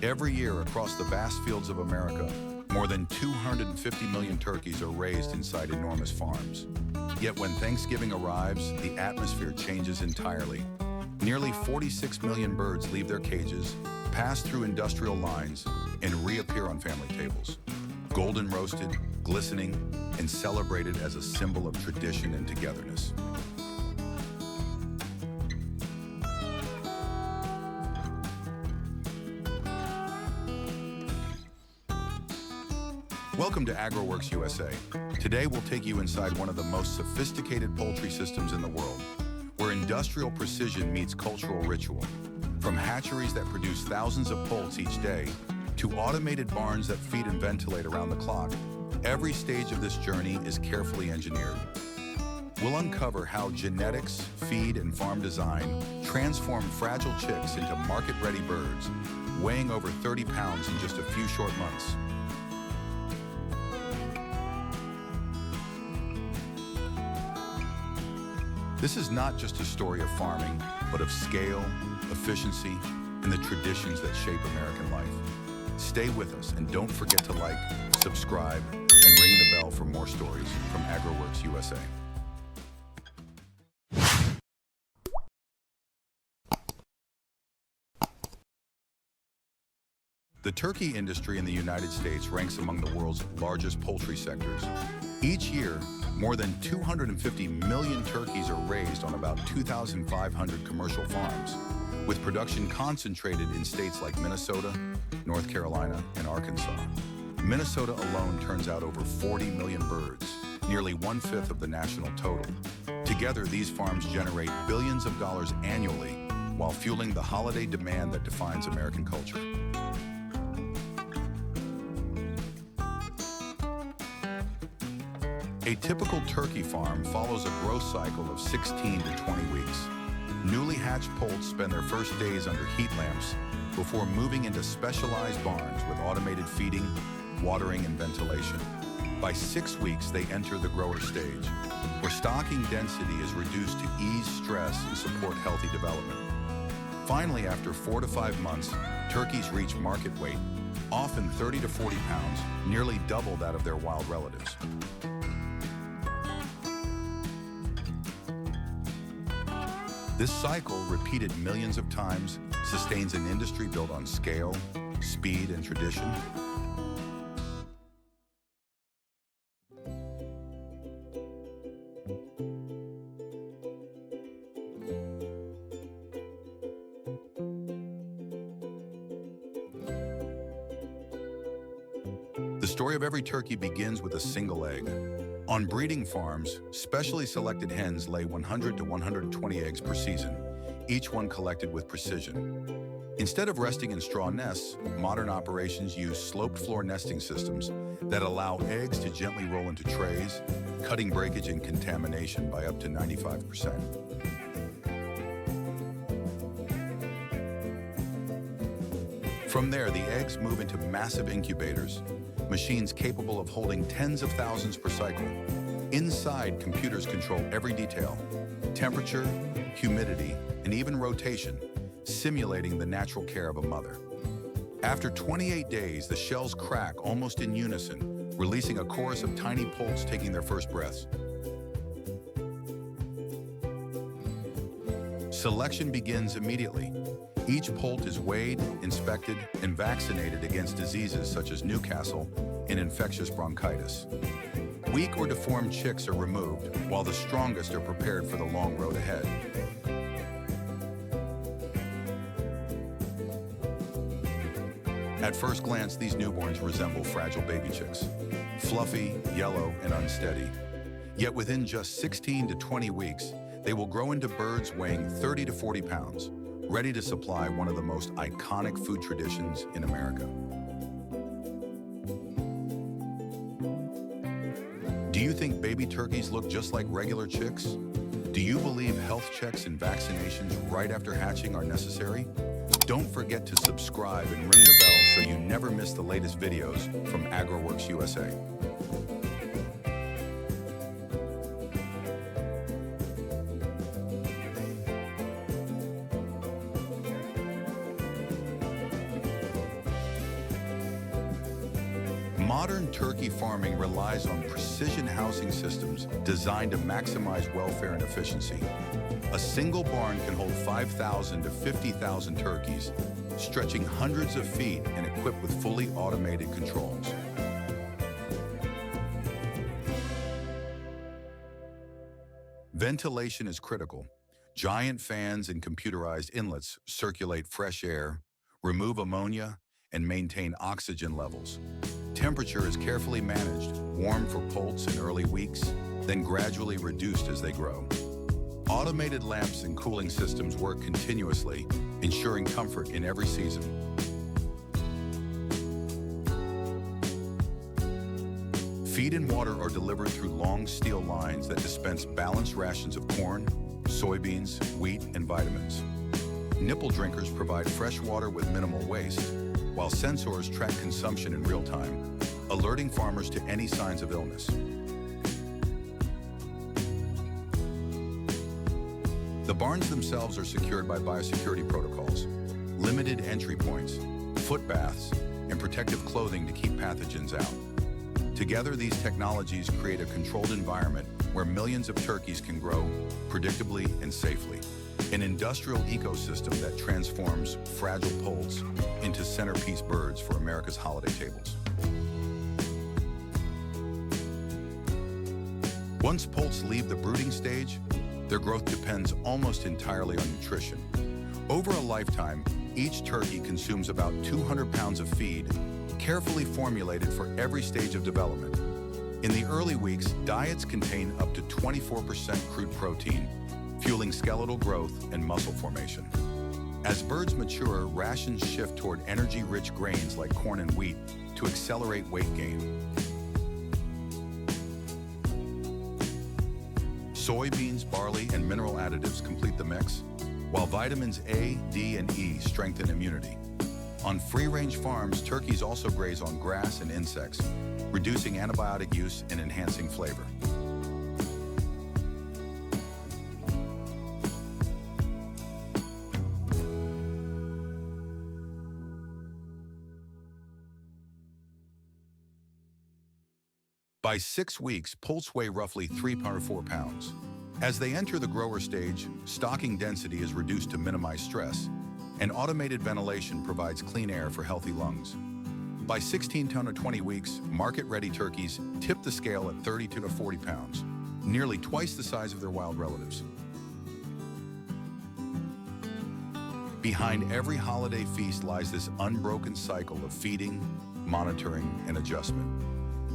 Every year across the vast fields of America, more than 250 million turkeys are raised inside enormous farms. Yet when Thanksgiving arrives, the atmosphere changes entirely. Nearly 46 million birds leave their cages, pass through industrial lines, and reappear on family tables. Golden roasted, glistening, and celebrated as a symbol of tradition and togetherness. Welcome to AgroWorks USA. Today we'll take you inside one of the most sophisticated poultry systems in the world, where industrial precision meets cultural ritual. From hatcheries that produce thousands of poults each day, to automated barns that feed and ventilate around the clock, every stage of this journey is carefully engineered. We'll uncover how genetics, feed, and farm design transform fragile chicks into market-ready birds, weighing over 30 pounds in just a few short months. This is not just a story of farming, but of scale, efficiency, and the traditions that shape American life. Stay with us and don't forget to like, subscribe, and ring the bell for more stories from AgroWorks USA. The turkey industry in the United States ranks among the world's largest poultry sectors. Each year, more than 250 million turkeys are raised on about 2,500 commercial farms, with production concentrated in states like Minnesota, North Carolina, and Arkansas. Minnesota alone turns out over 40 million birds, nearly 1/5 of the national total. Together, these farms generate billions of dollars annually while fueling the holiday demand that defines American culture. A typical turkey farm follows a growth cycle of 16 to 20 weeks. Newly hatched poults spend their first days under heat lamps before moving into specialized barns with automated feeding, watering, and ventilation. By 6 weeks, they enter the grower stage, where stocking density is reduced to ease stress and support healthy development. Finally, after 4 to 5 months, turkeys reach market weight, often 30 to 40 pounds, nearly double that of their wild relatives. This cycle, repeated millions of times, sustains an industry built on scale, speed, and tradition. The story of every turkey begins with a single egg. On breeding farms, specially selected hens lay 100 to 120 eggs per season, each one collected with precision. Instead of resting in straw nests, modern operations use sloped floor nesting systems that allow eggs to gently roll into trays, cutting breakage and contamination by up to 95%. From there, the eggs move into massive incubators, machines capable of holding tens of thousands per cycle. Inside, computers control every detail: temperature, humidity, and even rotation, simulating the natural care of a mother. After 28 days, the shells crack almost in unison, releasing a chorus of tiny poults taking their first breaths. Selection begins immediately. Each poult is weighed, inspected, and vaccinated against diseases such as Newcastle and infectious bronchitis. Weak or deformed chicks are removed, while the strongest are prepared for the long road ahead. At first glance, these newborns resemble fragile baby chicks, fluffy, yellow, and unsteady. Yet within just 16 to 20 weeks, they will grow into birds weighing 30 to 40 pounds, ready to supply one of the most iconic food traditions in America. Do you think baby turkeys look just like regular chicks? Do you believe health checks and vaccinations right after hatching are necessary? Don't forget to subscribe and ring the bell so you never miss the latest videos from AgroWorks USA. Modern turkey farming relies on precision housing systems designed to maximize welfare and efficiency. A single barn can hold 5,000 to 50,000 turkeys, stretching hundreds of feet and equipped with fully automated controls. Ventilation is critical. Giant fans and computerized inlets circulate fresh air, remove ammonia, and maintain oxygen levels. Temperature is carefully managed, warmed for poults in early weeks, then gradually reduced as they grow. Automated lamps and cooling systems work continuously, ensuring comfort in every season. Feed and water are delivered through long steel lines that dispense balanced rations of corn, soybeans, wheat, and vitamins. Nipple drinkers provide fresh water with minimal waste, while sensors track consumption in real time, alerting farmers to any signs of illness. The barns themselves are secured by biosecurity protocols, limited entry points, foot baths, and protective clothing to keep pathogens out. Together, these technologies create a controlled environment where millions of turkeys can grow predictably and safely. An industrial ecosystem that transforms fragile poults into centerpiece birds for America's holiday tables. Once poults leave the brooding stage, their growth depends almost entirely on nutrition. Over a lifetime, each turkey consumes about 200 pounds of feed, carefully formulated for every stage of development. In the early weeks, diets contain up to 24% crude protein, fueling skeletal growth and muscle formation. As birds mature, rations shift toward energy-rich grains like corn and wheat to accelerate weight gain. Soybeans, barley, and mineral additives complete the mix, while vitamins A, D, and E strengthen immunity. On free-range farms, turkeys also graze on grass and insects, reducing antibiotic use and enhancing flavor. By 6 weeks, poults weigh roughly 3.4 pounds. As they enter the grower stage, stocking density is reduced to minimize stress, and automated ventilation provides clean air for healthy lungs. By 16 to 20 weeks, market-ready turkeys tip the scale at 32 to 40 pounds, nearly twice the size of their wild relatives. Behind every holiday feast lies this unbroken cycle of feeding, monitoring, and adjustment.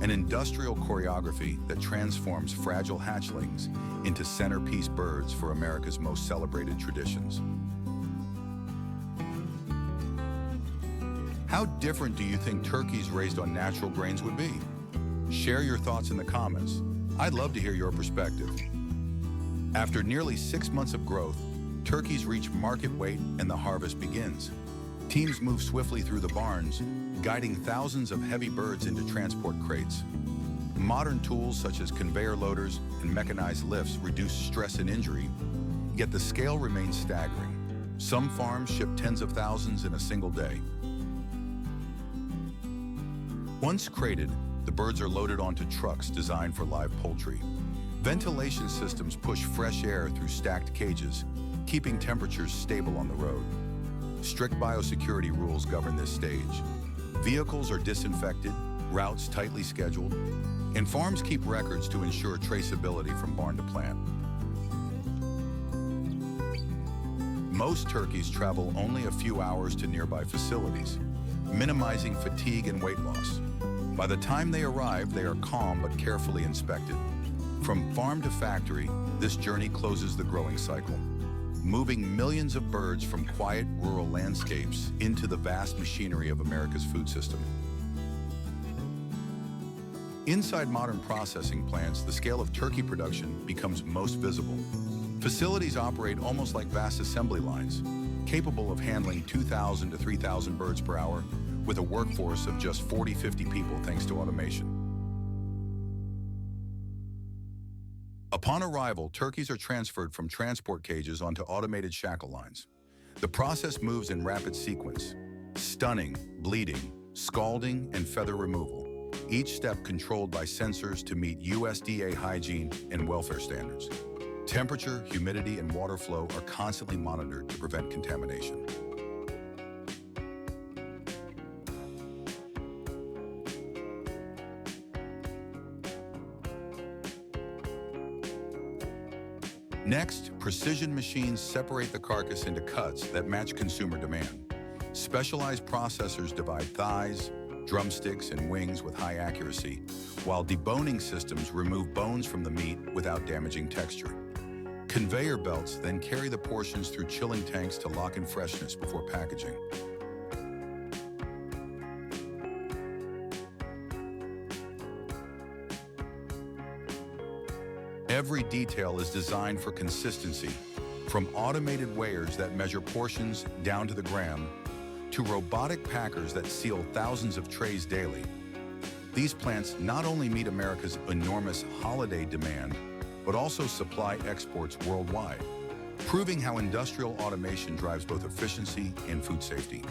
An industrial choreography that transforms fragile hatchlings into centerpiece birds for America's most celebrated traditions. How different do you think turkeys raised on natural grains would be? Share your thoughts in the comments. I'd love to hear your perspective. After nearly 6 months of growth, turkeys reach market weight and the harvest begins. Teams move swiftly through the barns, guiding thousands of heavy birds into transport crates. Modern tools such as conveyor loaders and mechanized lifts reduce stress and injury, yet the scale remains staggering. Some farms ship tens of thousands in a single day. Once crated, the birds are loaded onto trucks designed for live poultry. Ventilation systems push fresh air through stacked cages, keeping temperatures stable on the road. Strict biosecurity rules govern this stage. Vehicles are disinfected, routes tightly scheduled, and farms keep records to ensure traceability from barn to plant. Most turkeys travel only a few hours to nearby facilities, minimizing fatigue and weight loss. By the time they arrive, they are calm but carefully inspected. From farm to factory, this journey closes the growing cycle, moving millions of birds from quiet rural landscapes into the vast machinery of America's food system. Inside modern processing plants, the scale of turkey production becomes most visible. Facilities operate almost like vast assembly lines, capable of handling 2,000 to 3,000 birds per hour, with a workforce of just 40-50 people thanks to automation. Upon arrival, turkeys are transferred from transport cages onto automated shackle lines. The process moves in rapid sequence: stunning, bleeding, scalding, and feather removal. each step controlled by sensors to meet USDA hygiene and welfare standards. Temperature, humidity, and water flow are constantly monitored to prevent contamination. Next, precision machines separate the carcass into cuts that match consumer demand. Specialized processors divide thighs, drumsticks, and wings with high accuracy, while deboning systems remove bones from the meat without damaging texture. Conveyor belts then carry the portions through chilling tanks to lock in freshness before packaging. Every detail is designed for consistency, from automated weighers that measure portions down to the gram, to robotic packers that seal thousands of trays daily. These plants not only meet America's enormous holiday demand, but also supply exports worldwide, proving how industrial automation drives both efficiency and food safety.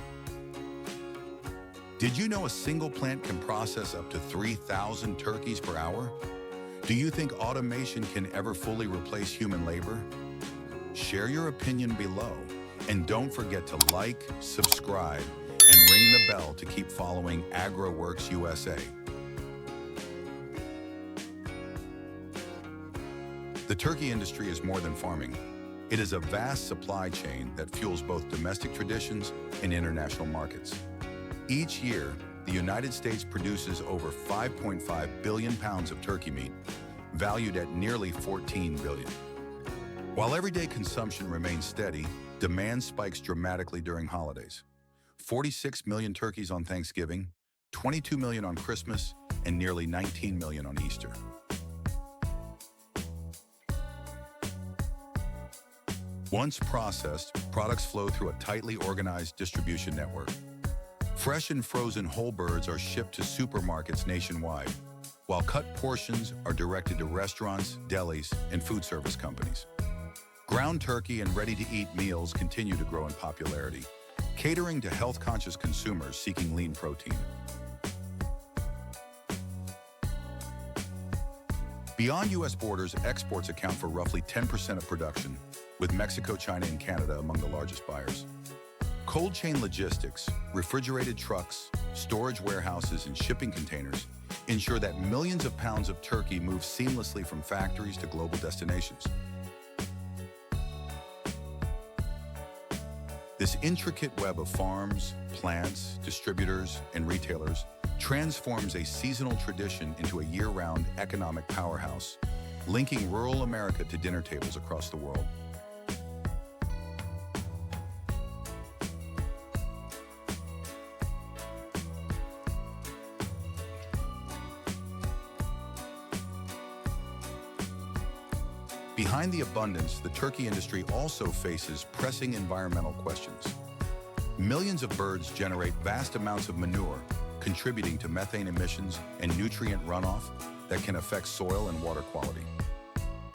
Did you know a single plant can process up to 3,000 turkeys per hour? Do you think automation can ever fully replace human labor? Share your opinion below, and don't forget to like, subscribe, and ring the bell to keep following AgroWorks USA. The turkey industry is more than farming. It is a vast supply chain that fuels both domestic traditions and international markets. Each year, the United States produces over 5.5 billion pounds of turkey meat, valued at nearly $14 billion. While everyday consumption remains steady, demand spikes dramatically during holidays. 46 million turkeys on Thanksgiving, 22 million on Christmas, and nearly 19 million on Easter. Once processed, products flow through a tightly organized distribution network. Fresh and frozen whole birds are shipped to supermarkets nationwide, while cut portions are directed to restaurants, delis, and food service companies. Ground turkey and ready-to-eat meals continue to grow in popularity, catering to health-conscious consumers seeking lean protein. Beyond U.S. borders, exports account for roughly 10% of production, with Mexico, China, and Canada among the largest buyers. Cold chain logistics, refrigerated trucks, storage warehouses, and shipping containers ensure that millions of pounds of turkey move seamlessly from factories to global destinations. This intricate web of farms, plants, distributors, and retailers transforms a seasonal tradition into a year-round economic powerhouse, linking rural America to dinner tables across the world. Behind the abundance, the turkey industry also faces pressing environmental questions. Millions of birds generate vast amounts of manure, contributing to methane emissions and nutrient runoff that can affect soil and water quality.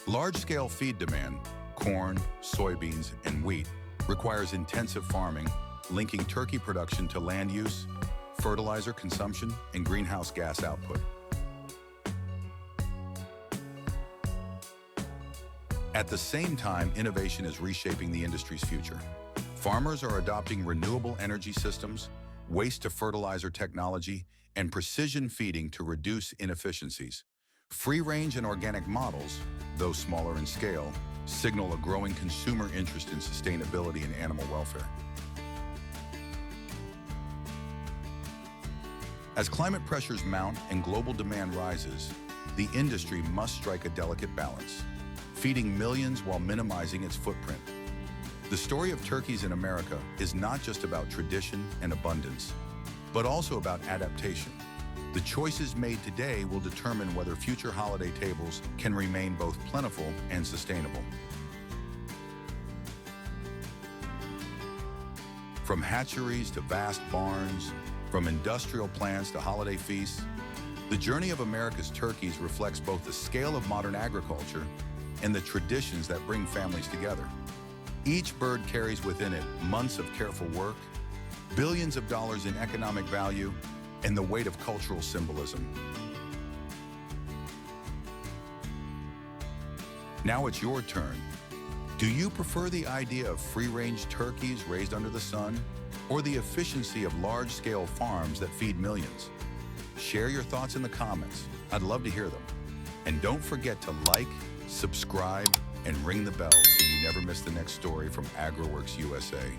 Large-scale feed demand, corn, soybeans, and wheat, requires intensive farming, linking turkey production to land use, fertilizer consumption, and greenhouse gas output. At the same time, innovation is reshaping the industry's future. Farmers are adopting renewable energy systems, waste-to-fertilizer technology, and precision feeding to reduce inefficiencies. Free-range and organic models, though smaller in scale, signal a growing consumer interest in sustainability and animal welfare. As climate pressures mount and global demand rises, the industry must strike a delicate balance, feeding millions while minimizing its footprint. The story of turkeys in America is not just about tradition and abundance, but also about adaptation. The choices made today will determine whether future holiday tables can remain both plentiful and sustainable. From hatcheries to vast barns, from industrial plants to holiday feasts, the journey of America's turkeys reflects both the scale of modern agriculture and the traditions that bring families together. Each bird carries within it months of careful work, billions of dollars in economic value, and the weight of cultural symbolism. Now it's your turn. Do you prefer the idea of free-range turkeys raised under the sun, or the efficiency of large-scale farms that feed millions? Share your thoughts in the comments. I'd love to hear them. And don't forget to like, subscribe, and ring the bell so you never miss the next story from AgriWorks USA.